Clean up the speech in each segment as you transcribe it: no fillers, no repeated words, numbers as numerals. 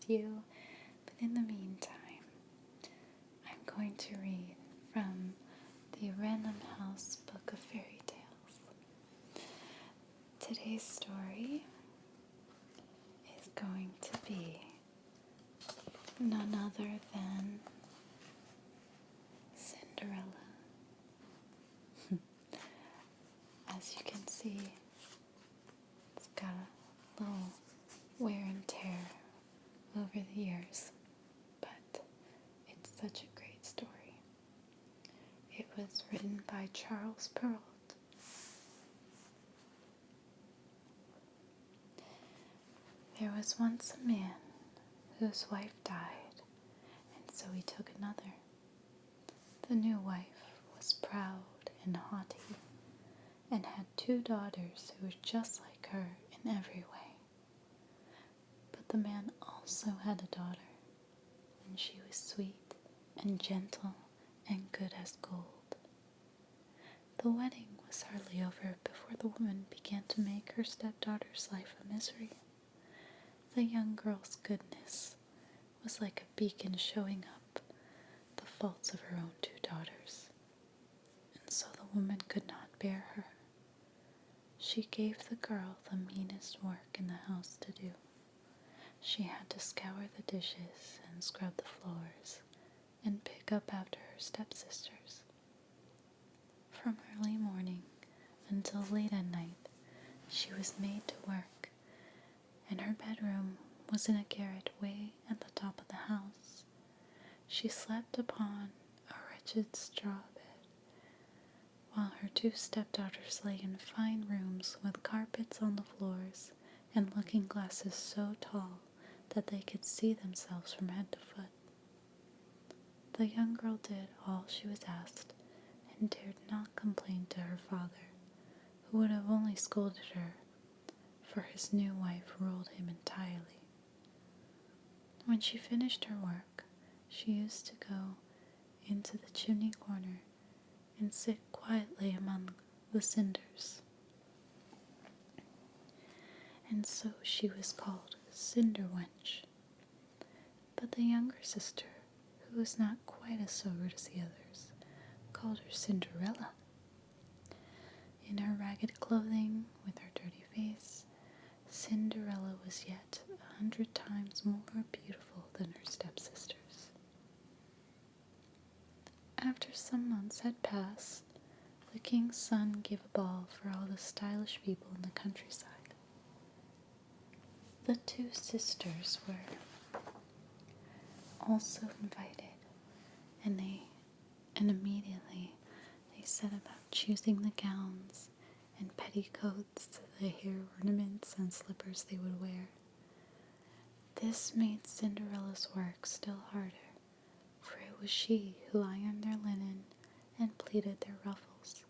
with you. But in the meantime, I'm going to read from the Random House Book of Fairy Tales. Today's story is going to be none other than Cinderella. As you can see, it's got a little wear and tear over the years, but it's such a great story. It was written by Charles Perrault. There was once a man whose wife died, and so he took another. The new wife was proud and haughty, and had 2 daughters who were just like her in every way. But the man also had a daughter, and she was sweet and gentle and good as gold. The wedding was hardly over before the woman began to make her stepdaughter's life a misery. The young girl's goodness was like a beacon showing up the faults of her own 2 daughters, and so the woman could not bear her. She gave the girl the meanest work in the house to do. She had to scour the dishes and scrub the floors and pick up after her stepsisters. From early morning until late at night, she was made to work, and her bedroom was in a garret way at the top of the house. She slept upon a wretched straw bed, while her 2 stepdaughters lay in fine rooms with carpets on the floors and looking-glasses so tall that they could see themselves from head to foot. The young girl did all she was asked, and dared not complain to her father, who would have only scolded her, for his new wife ruled him entirely. When she finished her work, she used to go into the chimney corner and sit quietly among the cinders. And so she was called Cinderwench. But the younger sister, who was not quite as sober as the others, called her Cinderella. In her ragged clothing, with her dirty face, Cinderella was yet 100 times more beautiful than her stepsisters. After some months had passed, the king's son gave a ball for all the stylish people in the countryside. The 2 sisters were also invited, and immediately they set about choosing the gowns and petticoats, the hair ornaments and slippers they would wear. This made Cinderella's work still harder, for it was she who ironed their linen and pleated their ruffles.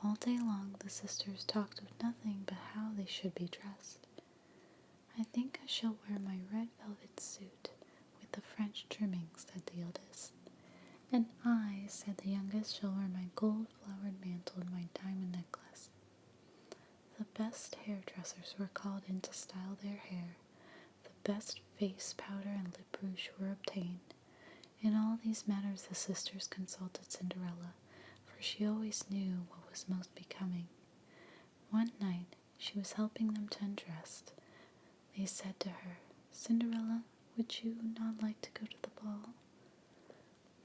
All day long the sisters talked of nothing but how they should be dressed. "I think I shall wear my red velvet suit with the French trimmings," said the eldest. "And I," said the youngest, "shall wear my gold-flowered mantle and my diamond necklace." The best hairdressers were called in to style their hair, the best face powder and lip rouge were obtained. In all these matters the sisters consulted Cinderella, for she always knew what was most becoming. One night she was helping them to undress. They said to her, "Cinderella, would you not like to go to the ball?"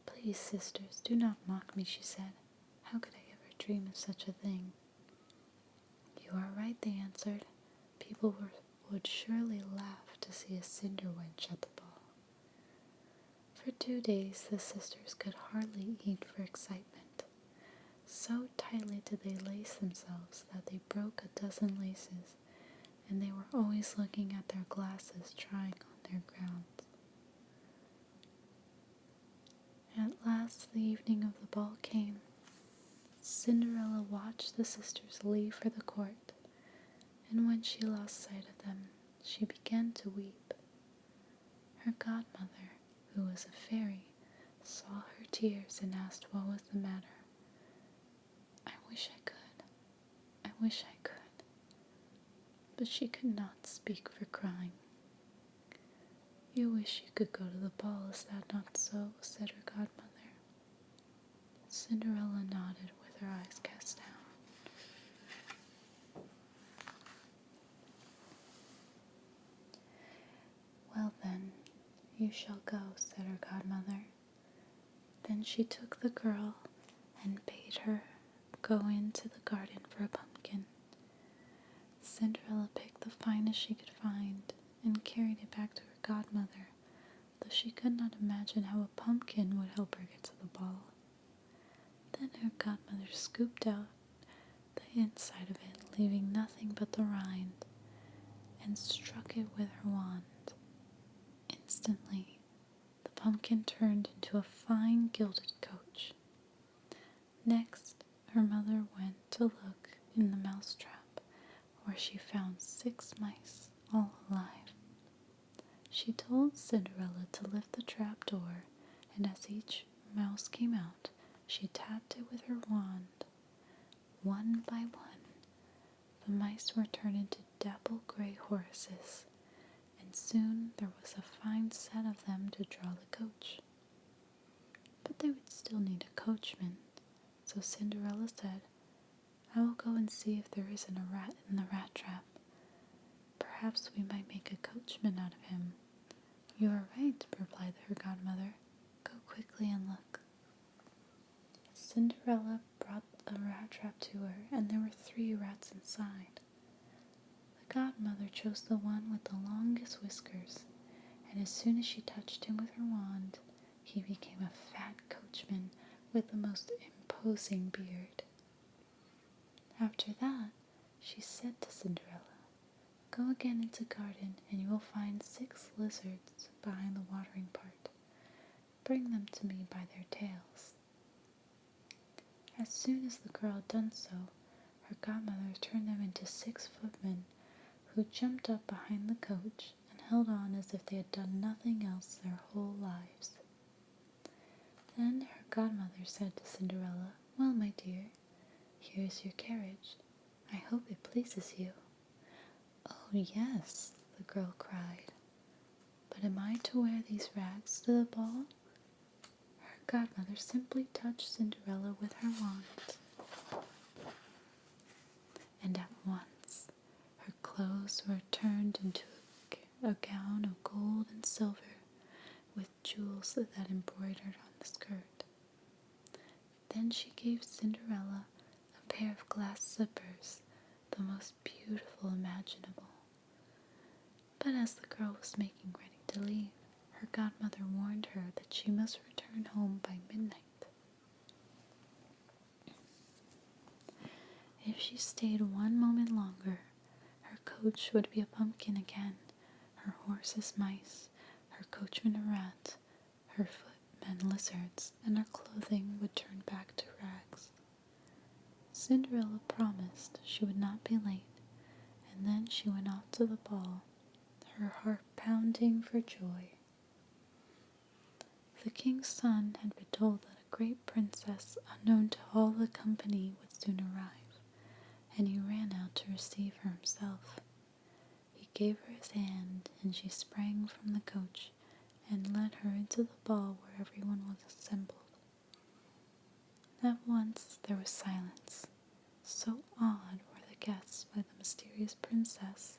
"Please, sisters, do not mock me," she said. "How could I ever dream of such a thing?" "You are right," they answered. "People would surely laugh to see a Cinderwench at the ball." For 2 days the sisters could hardly eat for excitement. So tightly did they lace themselves that they broke a dozen laces, and they were always looking at their glasses, trying on their gowns. At last the evening of the ball came. Cinderella watched the sisters leave for the court, and when she lost sight of them, she began to weep. Her godmother, who was a fairy, saw her tears and asked what was the matter. "I wish I could, I wish I could," but she could not speak for crying. "You wish you could go to the ball, is that not so?" said her godmother. Cinderella nodded with her eyes cast down. "Well then, you shall go," said her godmother. Then she took the girl and bade her go into the garden for a pumpkin. Cinderella picked the finest she could find and carried it back to her godmother, though she could not imagine how a pumpkin would help her get to the ball. Then her godmother scooped out the inside of it, leaving nothing but the rind, and struck it with her wand. Instantly, the pumpkin turned into a fine gilded coach. Next, her mother went to look in the mousetrap, where she found 6 mice, all alive. She told Cinderella to lift the trap door, and as each mouse came out, she tapped it with her wand. One by one, the mice were turned into dapple gray horses, and soon there was a fine set of them to draw the coach. But they would still need a coachman, so Cinderella said, "I will go and see if there isn't a rat in the rat trap. Perhaps we might make a coachman out of him." "You are right," replied her godmother. "Go quickly and look." Cinderella brought a rat trap to her, and there were 3 rats inside. The godmother chose the one with the longest whiskers, and as soon as she touched him with her wand, he became a fat coachman with the most imposing beard. After that, she said to Cinderella, "Go again into the garden, and you will find 6 lizards behind the watering pot. Bring them to me by their tails." As soon as the girl had done so, her godmother turned them into 6 footmen, who jumped up behind the coach and held on as if they had done nothing else their whole lives. Then her godmother said to Cinderella, "Well, my dear, here is your carriage. I hope it pleases you." "Oh, yes," the girl cried. "But am I to wear these rags to the ball?" Her godmother simply touched Cinderella with her wand, and at once her clothes were turned into a gown of gold and silver, with jewels that embroidered on the skirt. Then she gave Cinderella a pair of glass slippers, the most beautiful imaginable. But as the girl was making ready to leave, her godmother warned her that she must return home by midnight. If she stayed one moment longer, her coach would be a pumpkin again, her horses mice, her coachman a rat, her footmen lizards, and her clothing would turn back to rags. Cinderella promised she would not be late, and then she went off to the ball, her heart pounding for joy. The king's son had been told that a great princess unknown to all the company would soon arrive, and he ran out to receive her himself. He gave her his hand, and she sprang from the coach and led her into the ball where everyone was assembled. At once there was silence. So awed were the guests by the mysterious princess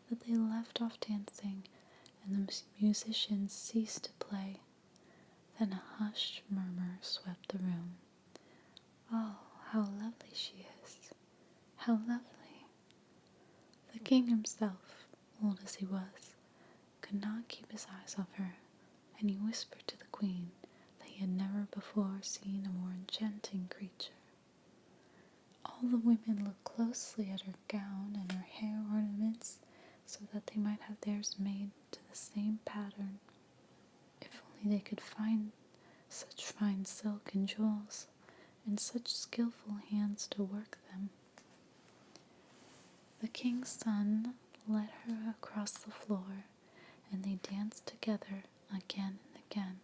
that they left off dancing, and the musicians ceased to play. Then a hushed murmur swept the room. "Oh, how lovely she is! How lovely!" The king himself, old as he was, could not keep his eyes off her, and he whispered to the queen that he had never before seen a more enchanting creature. All the women looked closely at her gown and her hair ornaments, so that they might have theirs made to the same pattern. If only they could find such fine silk and jewels, and such skillful hands to work them. The king's son led her across the floor, and they danced together again and again.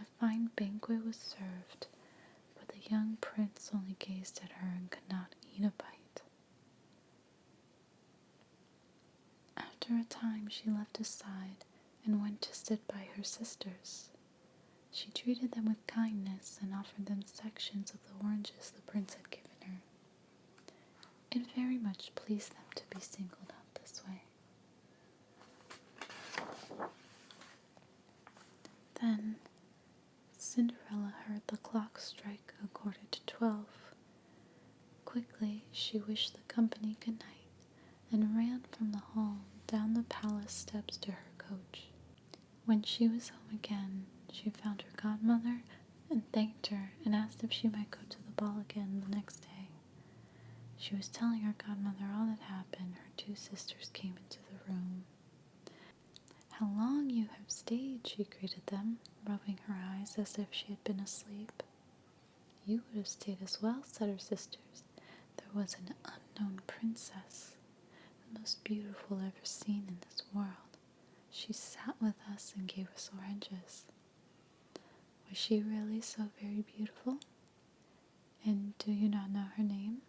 A fine banquet was served, but the young prince only gazed at her and could not eat a bite. After a time she left his side and went to sit by her sisters. She treated them with kindness and offered them sections of the oranges the prince had given her. It very much pleased them to be singled out this way. Then Cinderella heard the clock strike 12:15. Quickly she wished the company good night and ran from the hall down the palace steps to her coach. When she was home again, she found her godmother and thanked her and asked if she might go to the ball again the next day. She was telling her godmother all that happened. Her two sisters came into the room. "How long you have stayed," she greeted them, rubbing her eyes as if she had been asleep. "You would have stayed as well," said her sisters. "There was an unknown princess, the most beautiful ever seen in this world. She sat with us and gave us oranges." "Was she really so very beautiful? And do you not know her name?"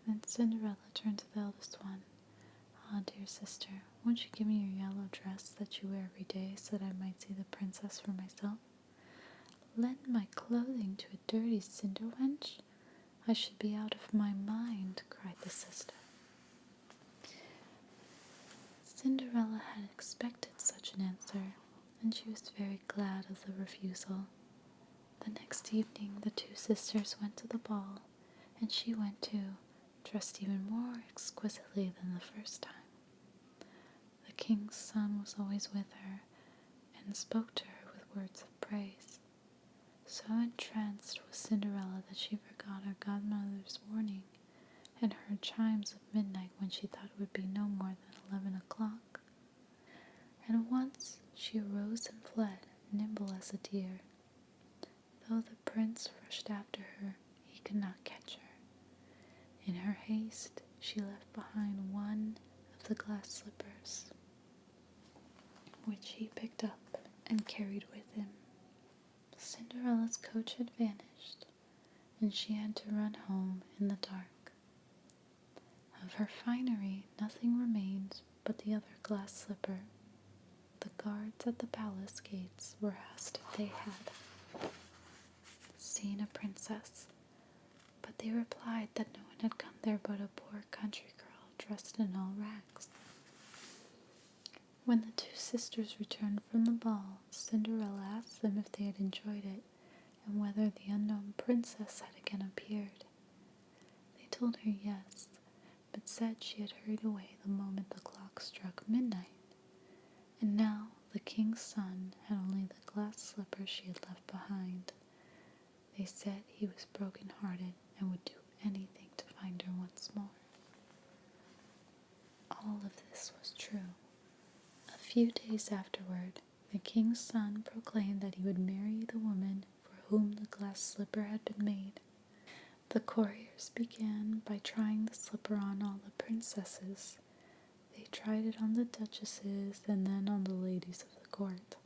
Then Cinderella turned to the eldest one. "Ah, dear sister, won't you give me your yellow dress that you wear every day so that I might see the princess for myself?" "Lend my clothing to a dirty cinder wench? I should be out of my mind," cried the sister. Cinderella had expected such an answer, and she was very glad of the refusal. The next evening the two sisters went to the ball, and she went too, dressed even more exquisitely than the first time. The king's son was always with her, and spoke to her with words of praise. So entranced was Cinderella that she forgot her godmother's warning, and heard chimes of midnight when she thought it would be no more than 11 o'clock. At once she arose and fled, nimble as a deer. Though the prince rushed after her, he could not catch her. In her haste, she left behind one of the glass slippers, which he picked up and carried with him. Cinderella's coach had vanished, and she had to run home in the dark. Of her finery nothing remained but the other glass slipper. The guards at the palace gates were asked if they had seen a princess, but they replied that no one had come there but a poor country girl dressed in all rags. When the two sisters returned from the ball, Cinderella asked them if they had enjoyed it, and whether the unknown princess had again appeared. They told her yes, but said she had hurried away the moment the clock struck midnight, and now the king's son had only the glass slipper she had left behind. They said he was broken-hearted and would do anything to find her once more. All of this was true. A few days afterward, the king's son proclaimed that he would marry the woman for whom the glass slipper had been made. The courtiers began by trying the slipper on all the princesses. They tried it on the duchesses and then on the ladies of the court,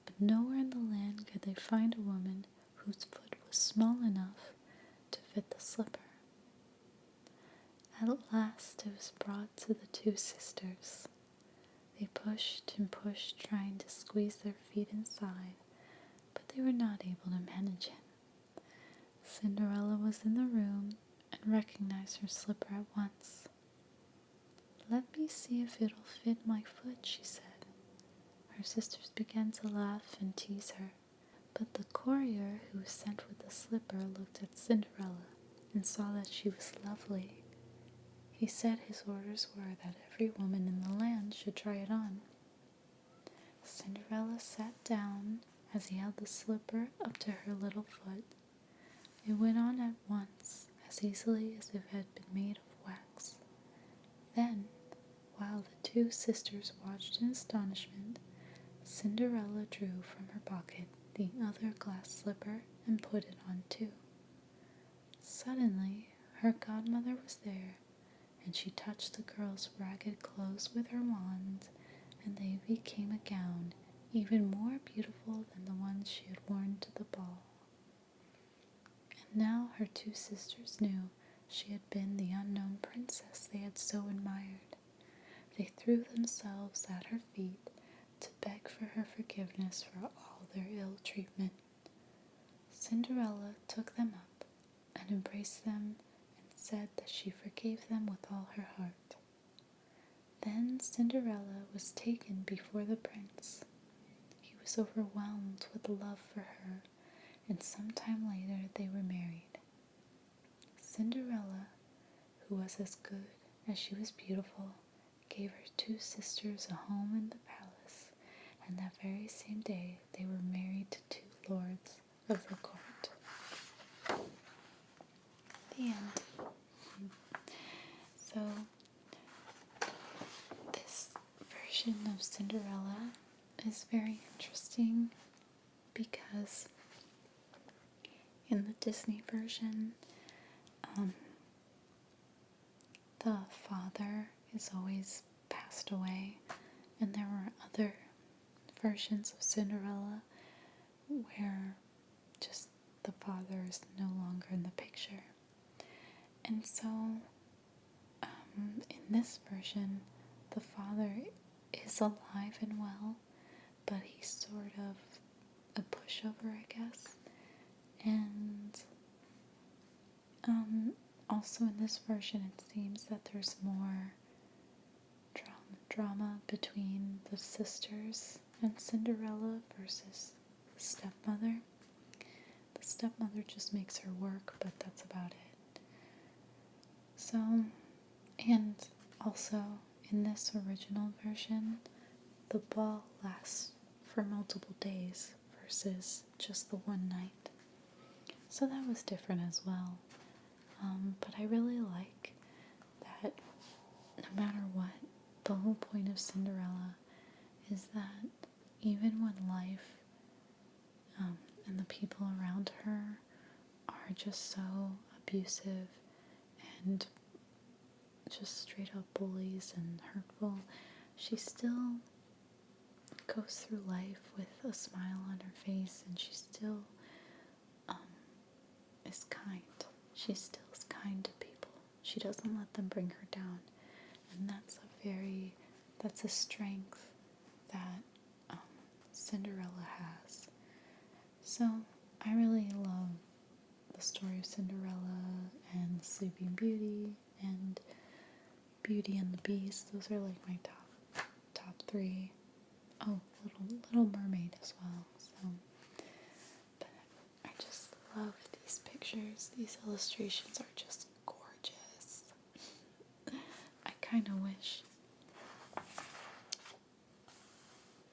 but nowhere in the land could they find a woman whose foot was small enough to fit the slipper. At last it was brought to the two sisters. They pushed and pushed, trying to squeeze their feet inside, but they were not able to manage it. Cinderella was in the room and recognized her slipper at once. "Let me see if it'll fit my foot," she said. Her sisters began to laugh and tease her, but the courier who was sent with the slipper looked at Cinderella and saw that she was lovely. He said his orders were that every woman in the land should try it on. Cinderella sat down as he held the slipper up to her little foot. It went on at once, as easily as if it had been made of wax. Then, while the two sisters watched in astonishment, Cinderella drew from her pocket the other glass slipper and put it on too. Suddenly, her godmother was there, and she touched the girl's ragged clothes with her wand, and they became a gown even more beautiful than the ones she had worn to the ball. And now her two sisters knew she had been the unknown princess they had so admired. they threw themselves at her feet to beg for her forgiveness for all their ill treatment. Cinderella took them up and embraced them and said that she forgave them with all her heart. Then Cinderella was taken before the prince. He was overwhelmed with love for her, and some time later they were married. Cinderella, who was as good as she was beautiful, gave her 2 sisters a home in the palace, and that very same day they were married to 2 lords of the court. The end. So, this version of Cinderella is very interesting because in the Disney version, the father is always passed away, and there were other versions of Cinderella where just the father is no longer in the picture. And so, in this version, the father is alive and well, but he's sort of a pushover, I guess. And also in this version, it seems that there's more drama between the sisters and Cinderella versus the stepmother. The stepmother just makes her work, but that's about it. So, and also in this original version, the ball lasts for multiple days versus just the one night. So that was different as well. But I really like that no matter what, the whole point of Cinderella is that even when life and the people around her are just so abusive and just straight up bullies and hurtful, she still goes through life with a smile on her face, and she still is kind. She still is kind to people. She doesn't let them bring her down. And that's a strength that Cinderella has. So I really love the story of Cinderella and Sleeping Beauty and Beauty and the Beast. Those are like my top 3. Oh, Little Mermaid as well. So, but I just love these pictures. These illustrations are just gorgeous. I kind of wish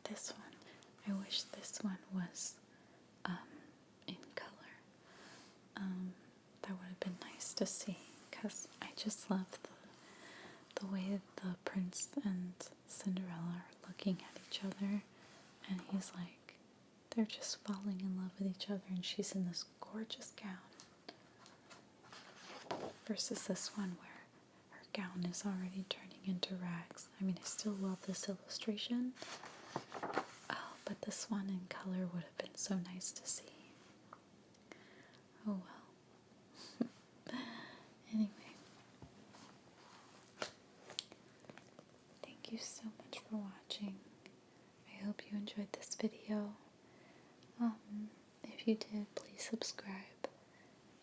this one was in color. That would have been nice to see, because I just love the way that the prince and Cinderella are looking at each other, and he's like, they're just falling in love with each other, and she's in this gorgeous gown. Versus this one where her gown is already turning into rags. I mean, I still love this illustration. Oh, but this one in color would have been so nice to see. Oh well. Anyway. Thank you so much for watching. I hope you enjoyed this video. If you did, please subscribe.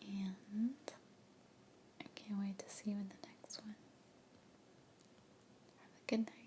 And I can't wait to see you in the next one. Have a good night.